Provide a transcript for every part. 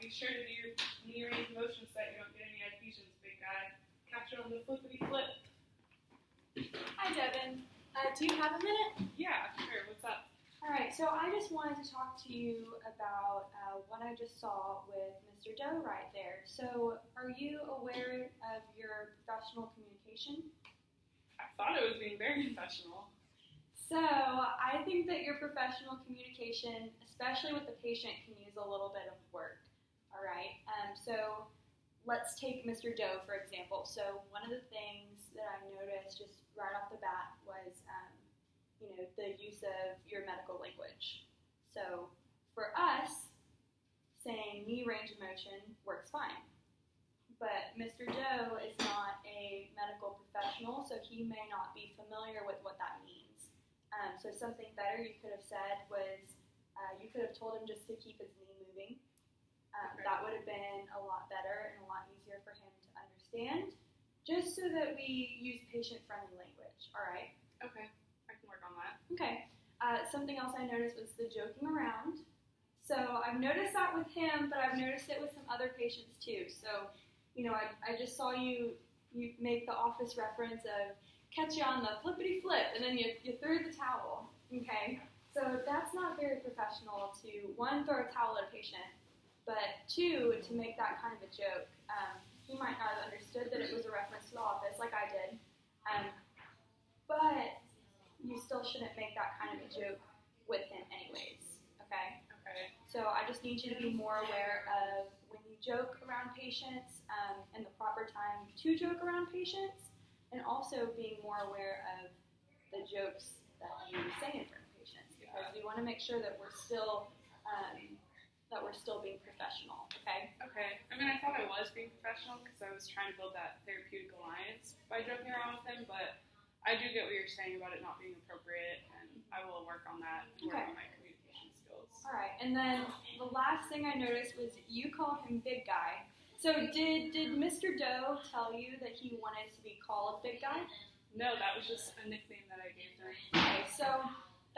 Be sure to do your knee range of motion so that you don't get any adhesions, big guy. Catch it on the flippity flip. Hi, Devin. Do you have a minute? Yeah, sure. What's up? All right, so I just wanted to talk to you about what I just saw with Mr. Doe right there. So, are you aware of your professional communication? I thought it was being very professional. So, I think that your professional communication, especially with the patient, can use a little bit of work. All right. So, let's take Mr. Doe, for example. So, one of the things that I noticed just right off the bat was, the use of your medical language. So, for us, saying knee range of motion works fine. But Mr. Doe is not a medical professional, so he may not be familiar with what that means. So, something better you could have said was, you could have told him just to keep his knee moving. Okay. That would have been a lot better and a lot easier for him to understand, just so that we use patient-friendly language, all right? Okay, I can work on that. Okay. Something else I noticed was the joking around. So I've noticed that with him, but I've noticed it with some other patients too. So, I just saw you make the office reference of catch you on the flippity flip, and then you threw the towel, okay? So that's not very professional to, one, throw a towel at a patient, but two, to make that kind of a joke. He might not have understood that it was a reference to the office like I did, but you still shouldn't make that kind of a joke with him anyways, okay? Okay. So I just need you to be more aware of when you joke around patients and the proper time to joke around patients, and also being more aware of the jokes that you say in front of patients, because we want to make sure that we're still being professional, okay? Okay. I mean, I thought I was being professional because I was trying to build that therapeutic alliance by joking around with him, but I do get what you're saying about it not being appropriate, and I will work on that and work on my communication skills. All right, and then the last thing I noticed was you called him Big Guy. So did Mr. Doe tell you that he wanted to be called Big Guy? No, that was just a nickname that I gave him. Okay, so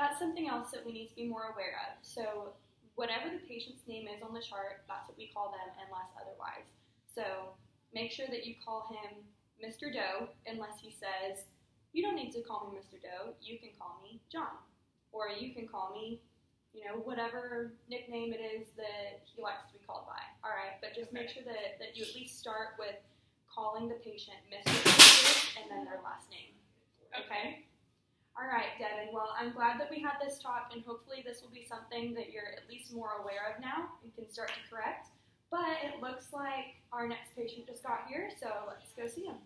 that's something else that we need to be more aware of. So whatever the patient's name is on the chart, that's what we call them, unless otherwise. So make sure that you call him Mr. Doe, unless he says, you don't need to call me Mr. Doe, you can call me John. Or you can call me, whatever nickname it is that he likes to be called by. All right, but just make sure that you at least start with calling the patient Mr. and then their last name. Okay? All right, Devin. Well, I'm glad that we had this talk, and hopefully this will be something that you're at least more aware of now and can start to correct. But it looks like our next patient just got here, so let's go see him.